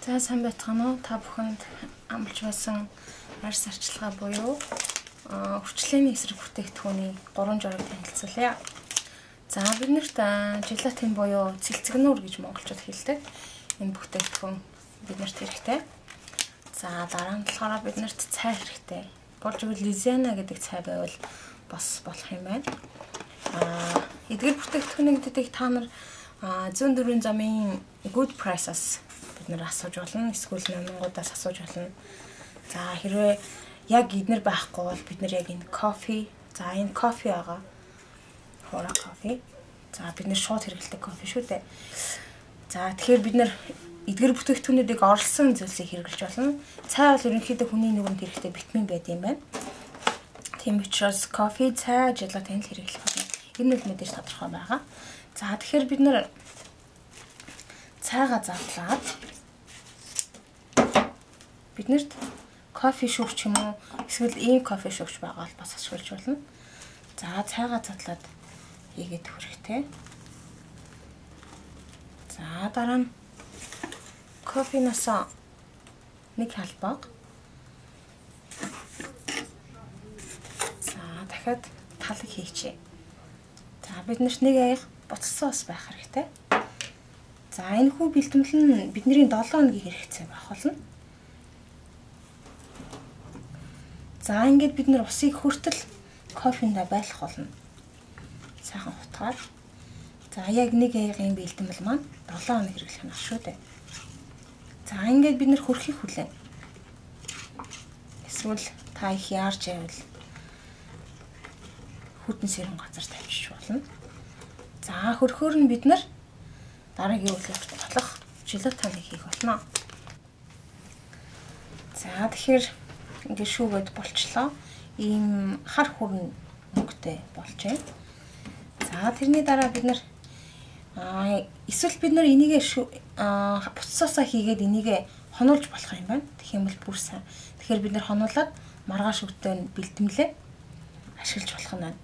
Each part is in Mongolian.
За сайн байцгаана уу? Та бүхэнд амлж байсан арьс арчилгаа буюу хүрчлээний эсрэг бүтээгдэхүүний 3 жураг танилцуулъя. За биднэрт желатин буюу цэлцэгнүүр гэж монголчууд хэлдэг. Энэ бүтээгдэхүүн биднэрт хэрэгтэй. За дараа нь болохоор биднэрт цай хэрэгтэй. Болж игэл лизиана гэдэг цай байвал бас болох юм байна. Эдгээр бүтээгдэхүүнийг дэдэг та нар 104 замын good price-аас бид нэр асууж болно. Эсвэл номингуудаас асууж болно. За хэрвээ яг эднэр байхгүй бол бид нэр яг энэ кофе, за энэ кофе байгаа. Хора кофе. За бид нэр шууд хэрэглэдэг кофе шүү дээ. За тэгэхээр бид нэр эдгээр бүтээгдэхүүнүүдийг орлсон зүйлсийг хэрэглэж болно. Цай бол ерөнхийдөө хүний нүгэнд хэрэгтэй витамин байд юм байна. Тийм учраас кофе, цай, желатин хэрэглэх болно. Энэ нь мэдээж тодорхой байгаа. За тэгэхээр бид нэр цайгаа задлаад биднэрт кофе шүүгч юм уу эсвэл ийм кофе шүүгч байгаа бол бас ашиглаж болно. За цайгаа задлаад хийгээд хүрэхтэй. За дараа нь кофенаас нэг халбаг. За дахиад талаг хийчихье. За биднэрт нэг аяг буцалсан ус байх хэрэгтэй. За энэ хүү бэлтгэл нь бидний 7 хоногийн хэрэгцээ байх болно. За ингээд бид нар усыг хүртэл кофендаа байлгах болно. Сайхан утгаар. За яг нэг аягийн бэлтгэл маань 7 хоног хэрэглэх нь шүү дээ. За ингээд бид нар хөрхийг хүлээн. Эсвэл та их яарч байвал хүтэн сэрэн газар тавьчих болно. За хөрхөөр нь бид нар дараагийн өглөөрт болох желатиныг хийх болно. За тэгэхээр ингээд шүүгээд болчлоо. Ийм хар хүрэн мөнгөтэй болж байна. За тэрний дараа бид нар эсвэл бид нар энийгээ буцсаасаа хийгээд энийгээ хонуулж болох юм байна. Тэгэх юм бол бүр сайн. Тэгэхээр бид нар хонуулаад маргааш өгдөө бэлтгэлээ ашиглаж болох нь байна.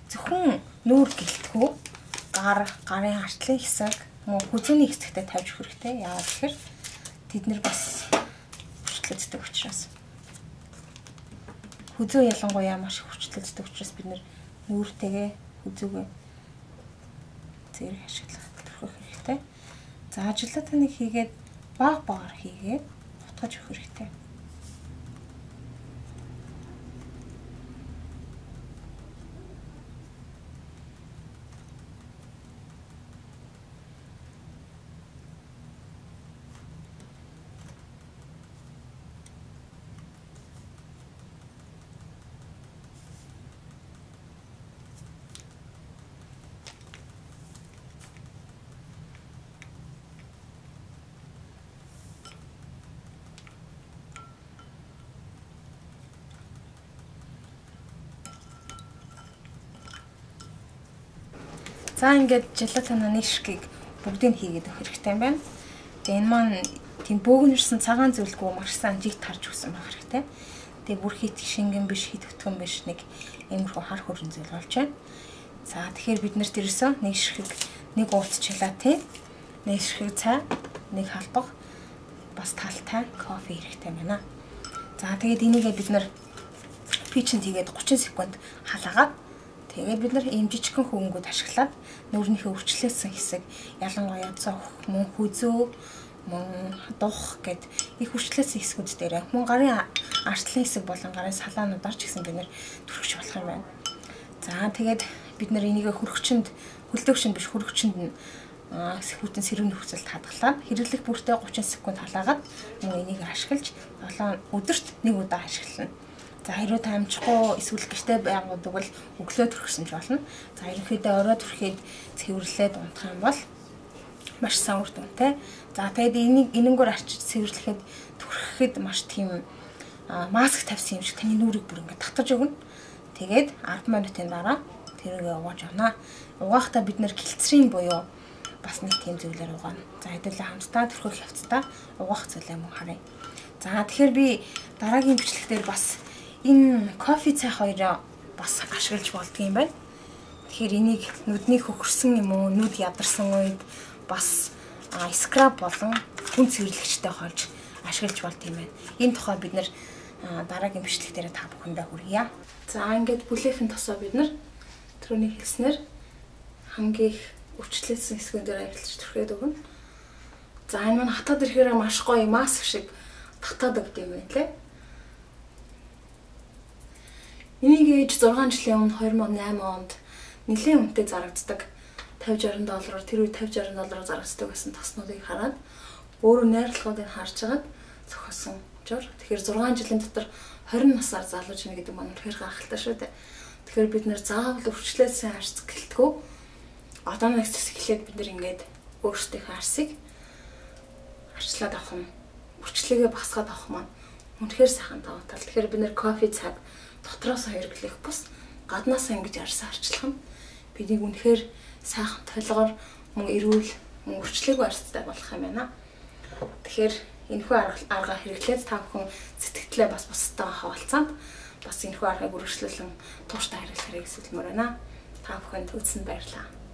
Зөвхөн нүүр гэлтгүү гарын артлын хэсэг мөн хүзүүний хэсэгтээ тавьж хэрэгтэй. Яагаад гэхээр тэд нар бас хүчлэгддэг учраас. Хүзүү ялангуяа маш хүчлэгддэг учраас бид нар нүүртэйгээ хүзүүгээ зэрэг ашиглах хэрэгтэй. За желатиныг хийгээд багаар хийгээд утгаж өгөх хэрэгтэй. За ингээд желатины нишгийг бүгдийг хийгээд өгөх хэрэгтэй юм байна. Тэгээ энэ маань тийм бөөгнөрсөн цагаан зүйлгүй маш сайн жигт харж өгсөн байх хэрэгтэй. Тэгээ бүр хит шингэн биш, хит хөтгөн биш нэг иймэрхүү хар хөрөн зүйл болж байна. За тэгэхээр бид нарт ерөөсөө нэг ширхэг, нэг уулц желатин, нэг ширхэг цай, нэг халбаг, бас талтай кофе хэрэгтэй байна. За тэгээд энийгээ бид нар пичэнд хийгээд 30 секунд халаагаад тэгээд бид нар ийм жижигхэн хөвөнгүүд ашиглаад нүүрнийхээ өвчлөөсөн хэсэг ялангуяа зовх, мөн хүзүү, мөн дух гэд их өвчлөөсөн хэсгүүд дээр мөн гарын артлын хэсэг болон гарын салаануудаар ч гэсэн бид нар түрхэж болох юм байна. За тэгээд бид нар энийг хөргөчөнд хөлдөөгчөнд биш хөргөчөнд нь хүтэн сэрүүн нөхцөлд хадгалаад хэрэглэх бүртээ 30 секунд халаагаад мөн энийг ашиглаж 7 өдөрт нэг удаа ашиглана. За хэрвээ та амжихгүй эсвэл гэртээ байгаад бол өглөө төрхсөн ч болно. За ерөнхийдөө орой төрхийд цэвэрлээд унтах юм бол маш сайн үр дүнтэй. За тэгээд энэнгөр арчиж цэвэрлэхэд төрхөхэд маш тийм маск тавьсан юм шиг таны нүрийг бүр ингээд татаж өгнө. Тэгээд 10 минутын дараа тэргээ угааж авна. Угаахтаа бид нэр гэлцрийн буюу бас нэг тийм зүйлээр угаана. За хэдүүлээ хамтдаа төрхөх явцдаа угаах зүйлээ мөн харъя. За тэгэхээр би дараагийн бичлэгтэр бас энэ кофе цай хоёроо бас ашиглаж болдго юм байна. Тэгэхээр энийг нүдний хөхөрсөн юм уу, нүд ядарсан үед бас скраб болон хүн цэвэрлэгчтэй холж ашиглаж болд юм байна. Энэ тухай бид нэр дараагийн бичлэг дээр та бүхэндээ хүргье. За ингээд бүлээх тосоо бид нар түрүүний хэлснээр хамгийн их өвчлөөсөн хэсгүүн дээр арилж түрхээд өгнө. За энэ маань хатаад ирэхээр маш гоё маск шиг татаад өгд юм байна лээ. Энийг ээж 6 жилийн өмнө 2008 онд нэлээд үнэтэй зарагддаг $50-60 тэр үе $50-60 зарагддаг гэсэн тоснуудыг хараад өөрөө найрлагуудыг харж агаад зохиосон жур. Тэгэхээр 6 жилийн дотор 20 насаар залууж ийнэ гэдэг маань үнэхээр гайхалтай шүү дээ. Тэгэхээр бид нэр заавал өвчлөөсөн арц гэлтгүү. Одоо нэг хэсэг эхлээд бид нэр ингээд өөрсдийнхөө арсыг арчлаад авах юм. Өвчлөгээ басгаад авах маань үнэхээр сайхан даваа тал. Тэгэхээр бид нэр кофе цаг дотроос хэрэглэх бус гаднаас ингэж арсаа арчлах нь бидийг үнэхээр сайхан толгоор мөн эрүүл мөн өвчлөөгүй арцтай болох юм байна. Тэгэхээр энэхүү арга хэрэглээд та бүхэн сэтгэлдээ бас бусдаа хаваалцаанд бас энэхүү аргыг үргэлжлүүлэн тууштай хэрэглэхийг хүсэлмээр байна. Та бүхэнд үзсэнд баярлалаа.